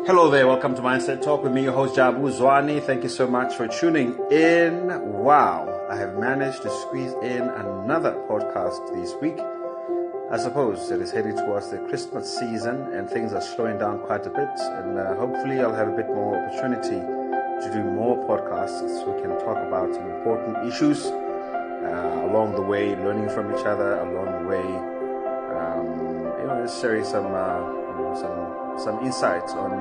Hello there, welcome to Mindset Talk with me, your host Jabu Zwane. Thank you so much for tuning in. Wow, I have managed to squeeze in another podcast this week. I suppose it is heading towards the Christmas season and things are slowing down quite a bit, and hopefully I'll have a bit more opportunity to do more podcasts so we can talk about some important issues along the way, learning from each other along the way, sharing some insights on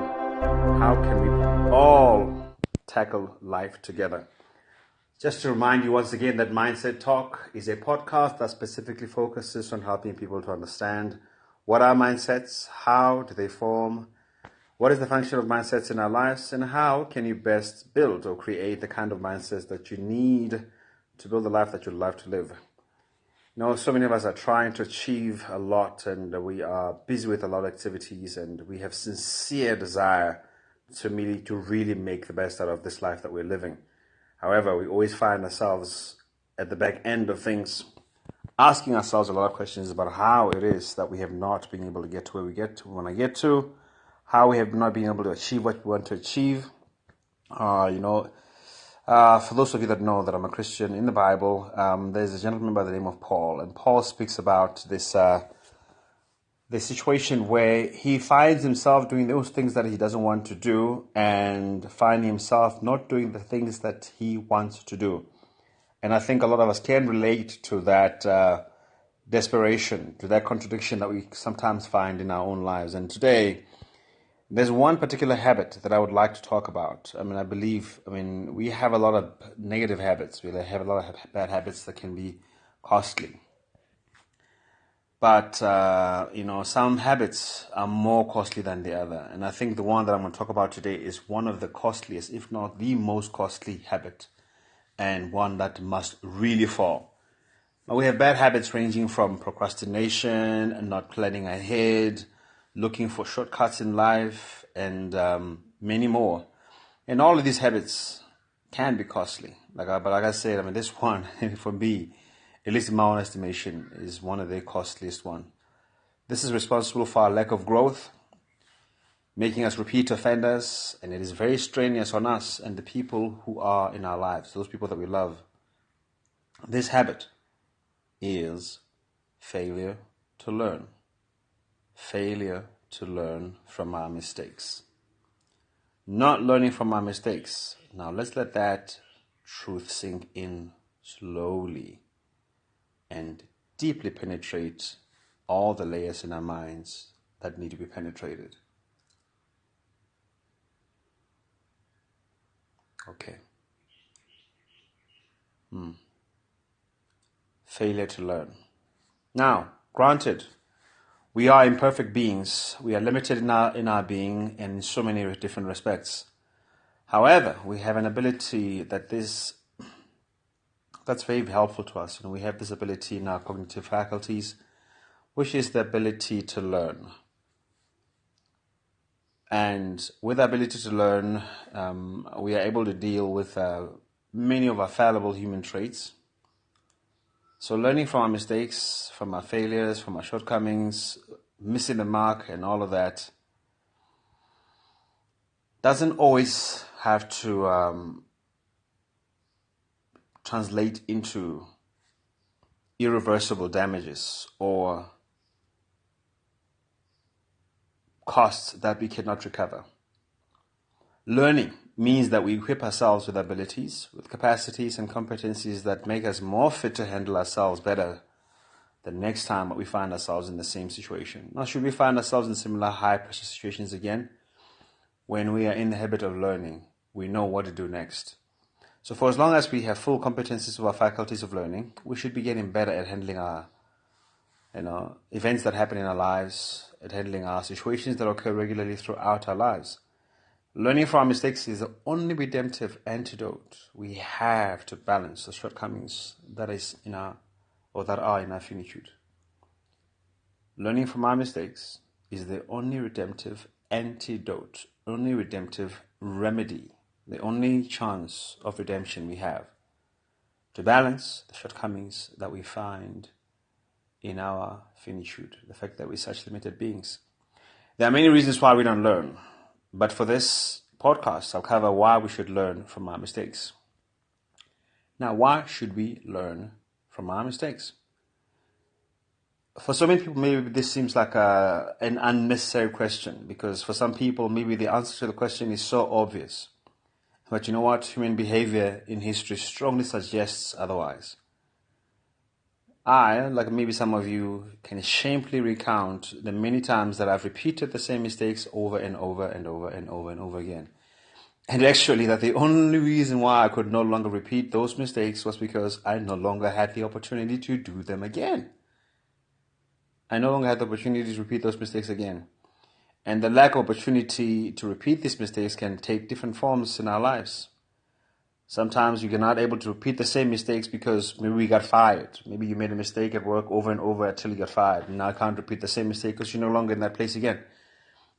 how can we all tackle life together. Just to remind you once again that Mindset Talk is a podcast that specifically focuses on helping people to understand what are mindsets, how do they form, what is the function of mindsets in our lives, and how can you best build or create the kind of mindsets that you need to build the life that you'd love to live. You know, so many of us are trying to achieve a lot, and we are busy with a lot of activities, and we have sincere desire to really make the best out of this life that we're living. However, we always find ourselves at the back end of things, asking ourselves a lot of questions about how it is that we have not been able to get to where we want to get to, how we have not been able to achieve what we want to achieve. For those of you that know that I'm a Christian, in the Bible, there's a gentleman by the name of Paul, and Paul speaks about this situation where he finds himself doing those things that he doesn't want to do and find himself not doing the things that he wants to do. And I think a lot of us can relate to that desperation, to that contradiction that we sometimes find in our own lives. And today, there's one particular habit that I would like to talk about. We have a lot of negative habits. We have a lot of bad habits that can be costly. But, some habits are more costly than the other. And I think the one that I'm going to talk about today is one of the costliest, if not the most costly habit, and one that must really fall. Now, we have bad habits ranging from procrastination and not planning ahead, looking for shortcuts in life, and many more. And all of these habits can be costly. But like I said, this one, for me, at least in my own estimation, is one of the costliest one. This is responsible for our lack of growth, making us repeat offenders, and it is very strenuous on us and the people who are in our lives, those people that we love. This habit is failure to learn. Failure to learn from our mistakes. Not learning from our mistakes. Now let's let that truth sink in slowly and deeply penetrate all the layers in our minds that need to be penetrated. Okay. Failure to learn. Now, granted, we are imperfect beings. We are limited in our being in so many different respects. However, we have an ability that's very helpful to us. We have this ability in our cognitive faculties, which is the ability to learn. And with the ability to learn, we are able to deal with many of our fallible human traits. So learning from our mistakes, from our failures, from our shortcomings, missing the mark and all of that doesn't always have to translate into irreversible damages or costs that we cannot recover. Learning means that we equip ourselves with abilities, with capacities and competencies that make us more fit to handle ourselves better the next time we find ourselves in the same situation. Now, should we find ourselves in similar high-pressure situations again, when we are in the habit of learning, we know what to do next. So for as long as we have full competencies of our faculties of learning, we should be getting better at handling our events that happen in our lives, at handling our situations that occur regularly throughout our lives. Learning from our mistakes is the only redemptive antidote we have to balance the shortcomings that are in our finitude. Learning from our mistakes is the only redemptive antidote, only redemptive remedy, the only chance of redemption we have to balance the shortcomings that we find in our finitude, the fact that we're such limited beings. There are many reasons why we don't learn, but for this podcast, I'll cover why we should learn from our mistakes. Now, why should we learn from our mistakes? For so many people, maybe this seems like an unnecessary question, because for some people, maybe the answer to the question is so obvious. But you know what? Human behavior in history strongly suggests otherwise. I, like maybe some of you, can shamefully recount the many times that I've repeated the same mistakes over and over and over and over and over again. And actually that the only reason why I could no longer repeat those mistakes was because I no longer had the opportunity to do them again. I no longer had the opportunity to repeat those mistakes again. And the lack of opportunity to repeat these mistakes can take different forms in our lives. Sometimes you're not able to repeat the same mistakes because maybe we got fired. Maybe you made a mistake at work over and over until you got fired. And now I can't repeat the same mistake because you're no longer in that place again.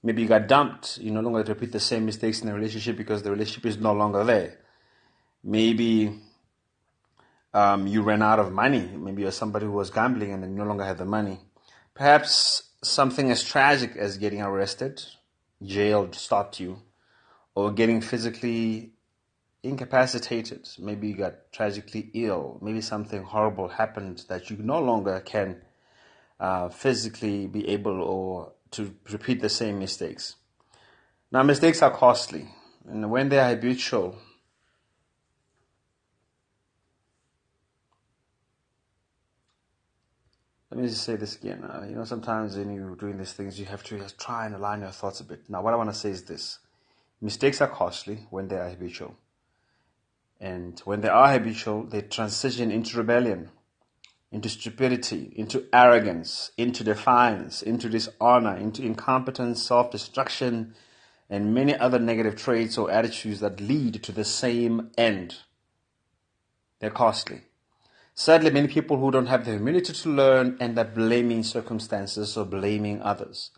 Maybe you got dumped. You no longer repeat the same mistakes in a relationship because the relationship is no longer there. Maybe you ran out of money. Maybe you're somebody who was gambling and then you no longer had the money. Perhaps something as tragic as getting arrested, jailed, stopped you, or getting physically incapacitated. Maybe you got tragically ill. Maybe something horrible happened that you no longer can physically be able or to repeat the same mistakes. Now, mistakes are costly, and when they are habitual, let me just say this again. Sometimes when you're doing these things, you have to just try and align your thoughts a bit. Now, what I want to say is this. Mistakes are costly when they are habitual. And when they are habitual, they transition into rebellion, into stupidity, into arrogance, into defiance, into dishonor, into incompetence, self-destruction, and many other negative traits or attitudes that lead to the same end. They're costly. Sadly, many people who don't have the humility to learn end up blaming circumstances or blaming others.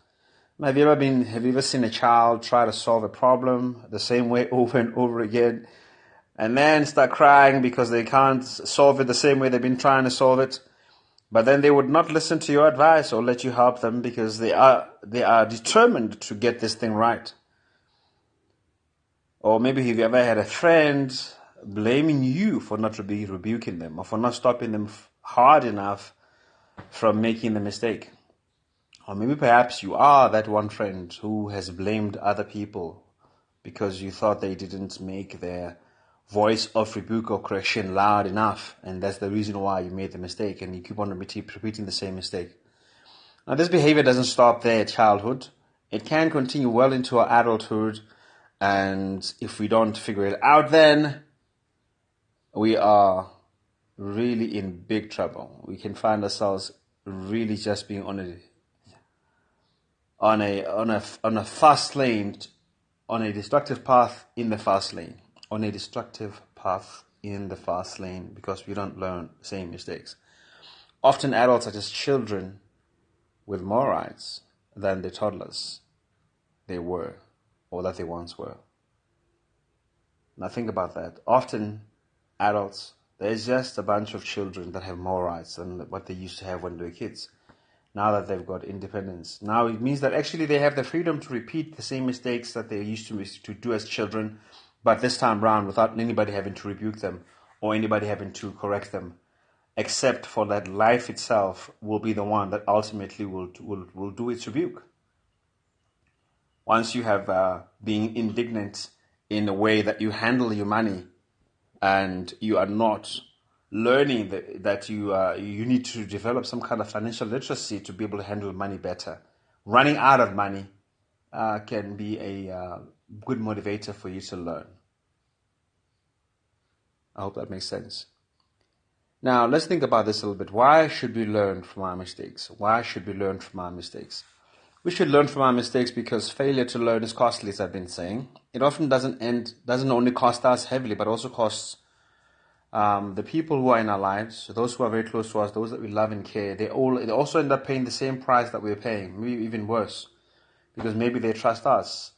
Have you ever seen a child try to solve a problem the same way over and over again, and then start crying because they can't solve it the same way they've been trying to solve it? But then they would not listen to your advice or let you help them because they are determined to get this thing right. Or maybe have you ever had a friend blaming you for not rebuking them or for not stopping them hard enough from making the mistake? Or maybe perhaps you are that one friend who has blamed other people because you thought they didn't make their voice of rebuke or correction loud enough, and that's the reason why you made the mistake, and you keep on repeating the same mistake. Now, this behavior doesn't stop there at childhood. It can continue well into our adulthood, and if we don't figure it out then, we are really in big trouble. We can find ourselves really just being on a fast lane, on a destructive path in the fast lane. On a destructive path in the fast lane because we don't learn the same mistakes. Often adults are just children with more rights than the toddlers they were or that they once were. Now think about that. Often adults, there's just a bunch of children that have more rights than what they used to have when they were kids. Now that they've got independence. Now it means that actually they have the freedom to repeat the same mistakes that they used to do as children, but this time round without anybody having to rebuke them or anybody having to correct them, except for that life itself will be the one that ultimately will do its rebuke. Once you have been indignant in the way that you handle your money and you are not learning that you need to develop some kind of financial literacy to be able to handle money better. Running out of money can be a good motivator for you to learn. I hope that makes sense. Now, let's think about this a little bit. Why should we learn from our mistakes? Why should we learn from our mistakes? We should learn from our mistakes because failure to learn is costly, as I've been saying. It often doesn't only cost us heavily, but also costs the people who are in our lives, those who are very close to us, those that we love and care. They also end up paying the same price that we're paying, maybe even worse, because maybe they trust us.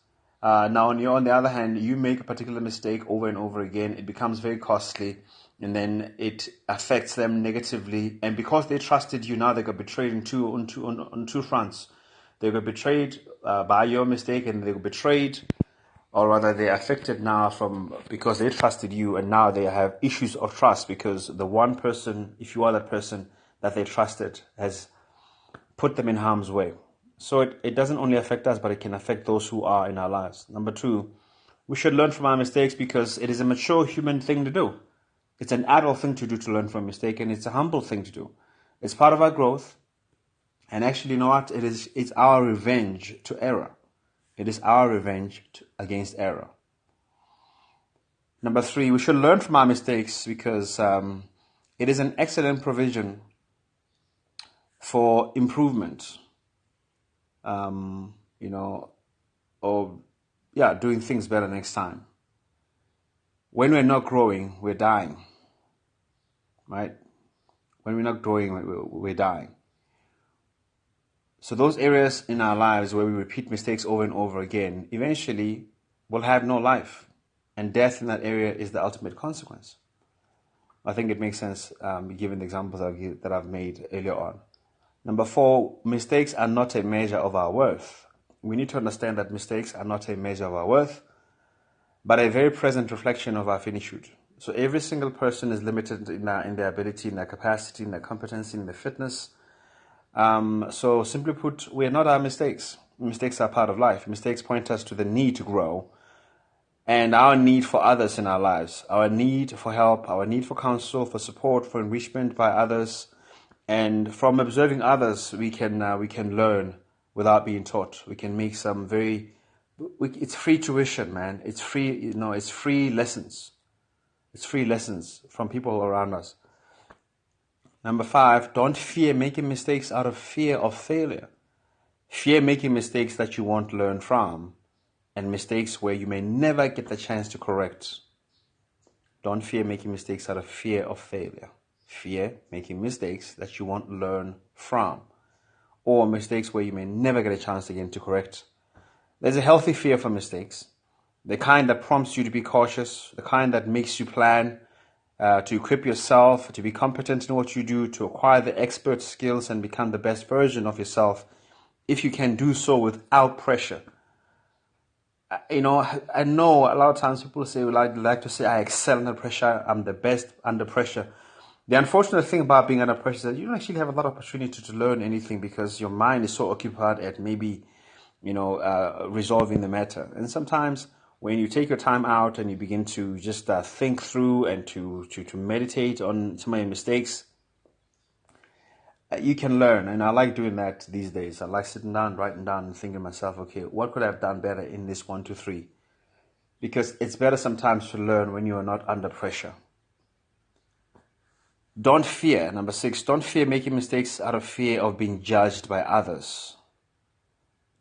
Now, on the other hand, you make a particular mistake over and over again, it becomes very costly, and then it affects them negatively. And because they trusted you, now they got betrayed on two fronts. They got betrayed by your mistake, and they got betrayed, or rather they're affected now because they trusted you, and now they have issues of trust because the one person, if you are that person that they trusted, has put them in harm's way. So it doesn't only affect us, but it can affect those who are in our lives. Number two, we should learn from our mistakes because it is a mature human thing to do. It's an adult thing to do, to learn from a mistake, and it's a humble thing to do. It's part of our growth. And actually, you know what? It's our revenge to error. It is our revenge against error. Number three, we should learn from our mistakes because it is an excellent provision for improvement. Doing things better next time. When we're not growing, we're dying. Right? When we're not growing, we're dying. So those areas in our lives where we repeat mistakes over and over again, eventually will have no life. And death in that area is the ultimate consequence. I think it makes sense given the examples that I've made earlier on. Number four, mistakes are not a measure of our worth. We need to understand that mistakes are not a measure of our worth, but a very present reflection of our finitude. So every single person is limited in their ability, in their capacity, in their competency, in their fitness. So simply put, we are not our mistakes. Mistakes are part of life. Mistakes point us to the need to grow and our need for others in our lives, our need for help, our need for counsel, for support, for enrichment by others. And from observing others, we can learn without being taught. We can make it's free tuition, man. It's free, it's free lessons. It's free lessons from people around us. Number five, don't fear making mistakes out of fear of failure. Fear making mistakes that you won't learn from, and mistakes where you may never get the chance to correct. Don't fear making mistakes out of fear of failure. Fear making mistakes that you won't learn from, or mistakes where you may never get a chance again to correct. There's a healthy fear for mistakes, the kind that prompts you to be cautious, the kind that makes you plan, to equip yourself, to be competent in what you do, to acquire the expert skills and become the best version of yourself, if you can do so without pressure. I know a lot of times people say, like to say, I excel under pressure, I'm the best under pressure. The unfortunate thing about being under pressure is that you don't actually have a lot of opportunity to learn anything because your mind is so occupied at maybe, resolving the matter. And sometimes when you take your time out and you begin to just think through and to meditate on some of your mistakes, you can learn. And I like doing that these days. I like sitting down, writing down and thinking to myself, okay, what could I have done better in this 1, 2, 3? Because it's better sometimes to learn when you are not under pressure. Don't fear. Number 6, don't fear making mistakes out of fear of being judged by others.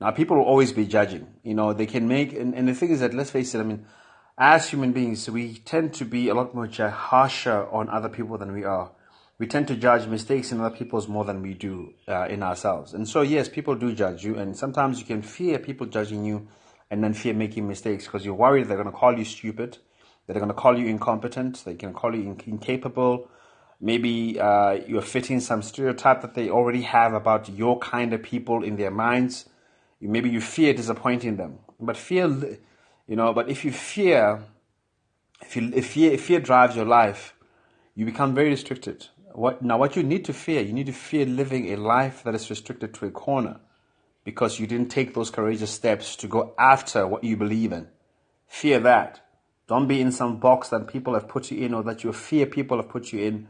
Now, people will always be judging. They can make, and the thing is that, let's face it, as human beings, we tend to be a lot more harsher on other people than we are. We tend to judge mistakes in other people's more than we do in ourselves. And so, yes, people do judge you, and sometimes you can fear people judging you and then fear making mistakes because you're worried they're going to call you stupid, they're going to call you incompetent, they can call you incapable. Maybe you're fitting some stereotype that they already have about your kind of people in their minds. Maybe you fear disappointing them. But if fear drives your life, you become very restricted. What you need to fear living a life that is restricted to a corner because you didn't take those courageous steps to go after what you believe in. Fear that. Don't be in some box that people have put you in or that you fear people have put you in,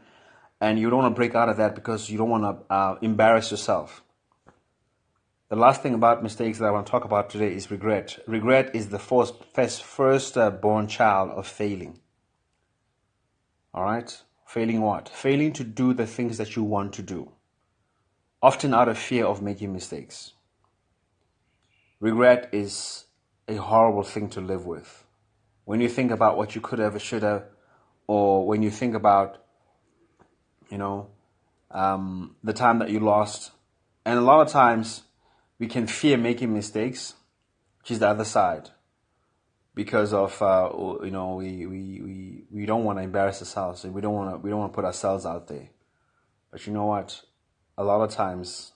and you don't want to break out of that because you don't want to embarrass yourself. The last thing about mistakes that I want to talk about today is regret. Regret is the first-born child of failing. All right? Failing what? Failing to do the things that you want to do, often out of fear of making mistakes. Regret is a horrible thing to live with. When you think about what you could have or should have, or when you think about, the time that you lost. And a lot of times we can fear making mistakes, which is the other side, because of we don't want to embarrass ourselves, and we don't want to put ourselves out there. But you know what? A lot of times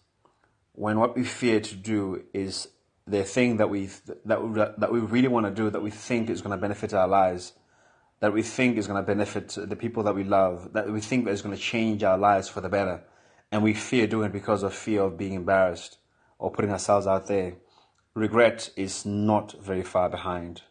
when what we fear to do is the thing that we really want to do, that we think is going to benefit our lives, that we think is going to benefit the people that we love, that we think that is going to change our lives for the better, and we fear doing it because of fear of being embarrassed or putting ourselves out there. Regret is not very far behind.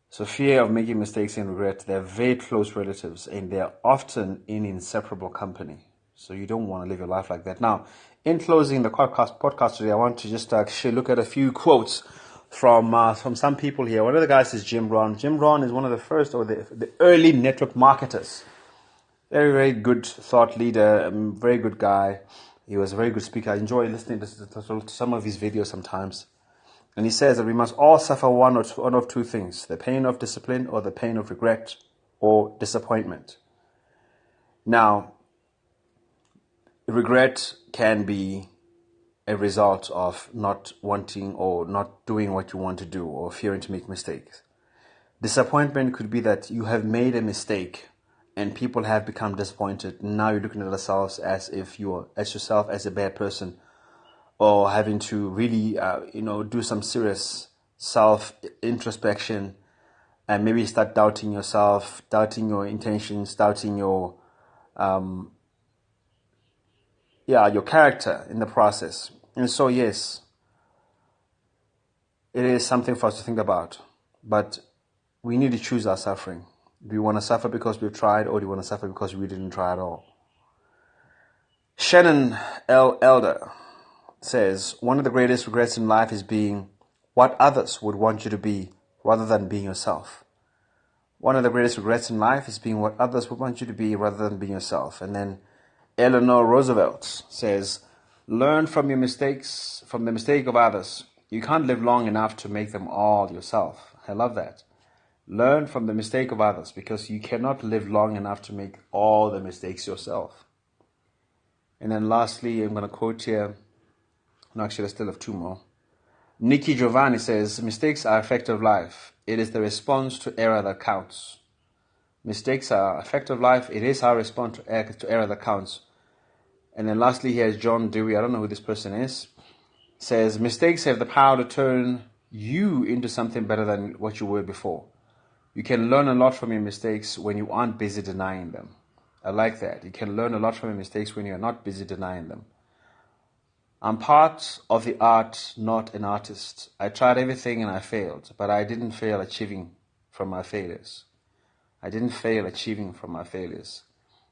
So fear of making mistakes and regret, they're very close relatives, and they're often in inseparable company. So you don't want to live your life like that. Now, in closing the podcast today, I want to just actually look at a few quotes from some people here. One of the guys is Jim Rohn. Jim Rohn is one of the first, or the early network marketers. Very, very good thought leader, very good guy. He was a very good speaker. I enjoy listening to some of his videos sometimes. And he says that we must all suffer one of two things: the pain of discipline or the pain of regret or disappointment. Now, regret can be a result of not wanting or not doing what you want to do, or fearing to make mistakes. Disappointment could be that you have made a mistake and people have become disappointed. Now you're looking at yourselves as if you're as yourself as a bad person, or having to really do some serious self-introspection and maybe start doubting yourself, doubting your intentions, doubting your character in the process. And so, yes, it is something for us to think about, but we need to choose our suffering. Do you want to suffer because we've tried, or do you want to suffer because we didn't try at all? Shannon L. Elder says, one of the greatest regrets in life is being what others would want you to be rather than being yourself. One of the greatest regrets in life is being what others would want you to be rather than being yourself. And then Eleanor Roosevelt says, learn from your mistakes, from the mistake of others. You can't live long enough to make them all yourself. I love that. Learn from the mistake of others, because you cannot live long enough to make all the mistakes yourself. And then lastly, I'm going to quote here. No, actually, I still have two more. Nikki Giovanni says, mistakes are a fact of life. It is the response to error that counts. Mistakes are a fact of life. It is our response to error that counts. And then lastly, here's John Dewey. I don't know who this person is. Says, mistakes have the power to turn you into something better than what you were before. You can learn a lot from your mistakes when you aren't busy denying them. I like that. You can learn a lot from your mistakes when you're not busy denying them. I'm part of the art, not an artist. I tried everything and I failed, but I didn't fail achieving from my failures. I didn't fail achieving from my failures.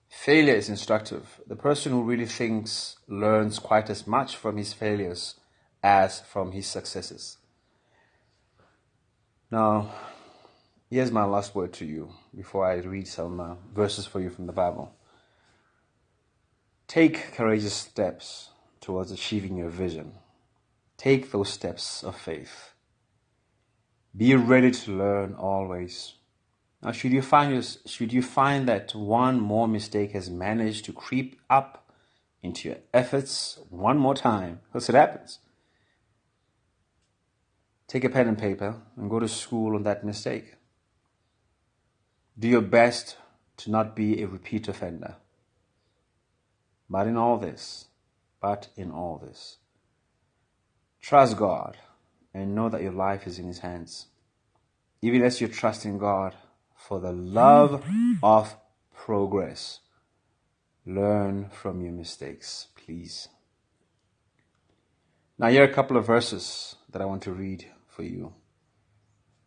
Failure is instructive. The person who really thinks learns quite as much from his failures as from his successes. Now, here's my last word to you before I read some verses for you from the Bible. Take courageous steps towards achieving your vision. Take those steps of faith. Be ready to learn always. Now, should you find that one more mistake has managed to creep up into your efforts one more time, because it happens, take a pen and paper and go to school on that mistake. Do your best to not be a repeat offender. But in all this, trust God and know that your life is in His hands. Even as you trust in God for the love of progress, learn from your mistakes, please. Now, here are a couple of verses that I want to read for you.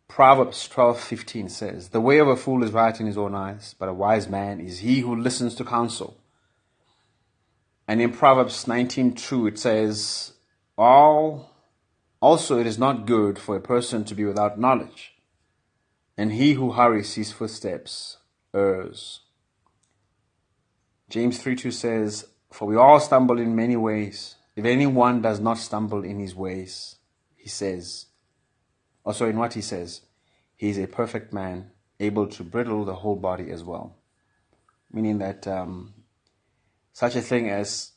Proverbs 12:15 says, the way of a fool is right in his own eyes, but a wise man is he who listens to counsel. And in Proverbs 19:2 it says, also it is not good for a person to be without knowledge, and he who hurries his footsteps errs. James 3:2 says, for we all stumble in many ways. If anyone does not stumble in his ways, he says, in what he says, he is a perfect man, able to bridle the whole body as well. Meaning that such a thing as,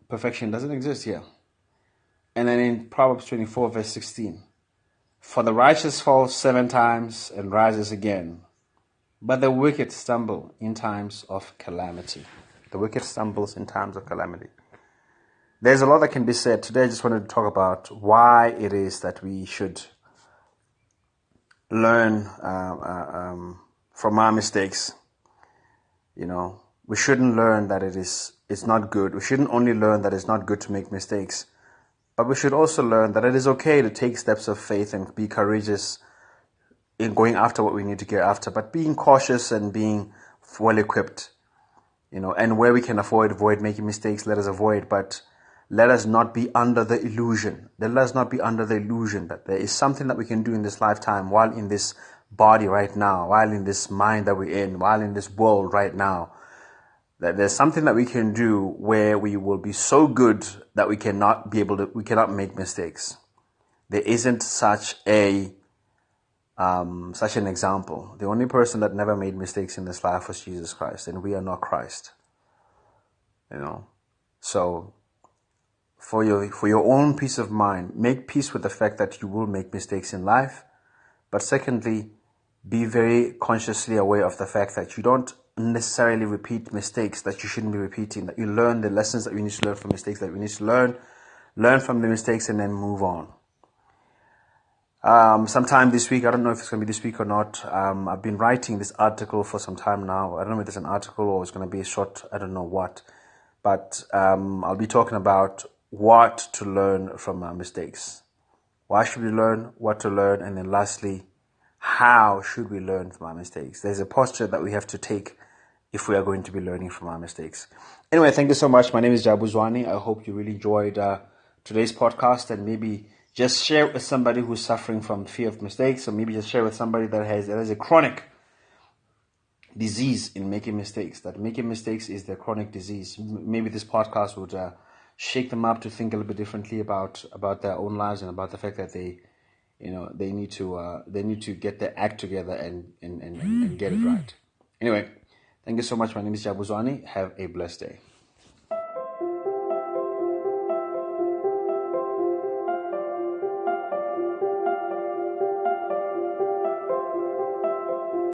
perfection doesn't exist here. And then in Proverbs 24, verse 16, for the righteous falls 7 times and rises again, but the wicked stumble in times of calamity. The wicked stumbles in times of calamity. there's a lot that can be said. Today I just wanted to talk about why it is that we should learn from our mistakes. We shouldn't learn that it's not good. We shouldn't only learn that it's not good to make mistakes, but we should also learn that it is okay to take steps of faith and be courageous in going after what we need to get after, but being cautious and being well equipped, and where we can avoid making mistakes, let us avoid, but let us not be under the illusion. Let us not be under the illusion that there is something that we can do in this lifetime, while in this body right now, while in this mind that we're in, while in this world right now, that there's something that we can do where we will be so good that we cannot make mistakes. There isn't such an example. The only person that never made mistakes in this life was Jesus Christ, and we are not Christ. So for your own peace of mind, make peace with the fact that you will make mistakes in life. But secondly, be very consciously aware of the fact that you don't necessarily repeat mistakes that you shouldn't be repeating, that you learn the lessons that we need to learn from mistakes that we need to learn from the mistakes, and then move on. Sometime this week, I don't know if it's going to be this week or not, I've been writing this article for some time now. I don't know if it's an article or it's going to be a short, I don't know what, but I'll be talking about what to learn from our mistakes. Why should we learn, what to learn, and then lastly, how should we learn from our mistakes? There's a posture that we have to take if we are going to be learning from our mistakes. Anyway, thank you so much. My name is Jabu Zwane. I hope you really enjoyed today's podcast, and maybe just share it with somebody who's suffering from fear of mistakes, or maybe just share with somebody that has a chronic disease in making mistakes, that making mistakes is the chronic disease. Maybe this podcast would shake them up to think a little bit differently about their own lives, and about the fact that they need to get their act together and get it right. Anyway, thank you so much. My name is Jabu Zwane. Have a blessed day.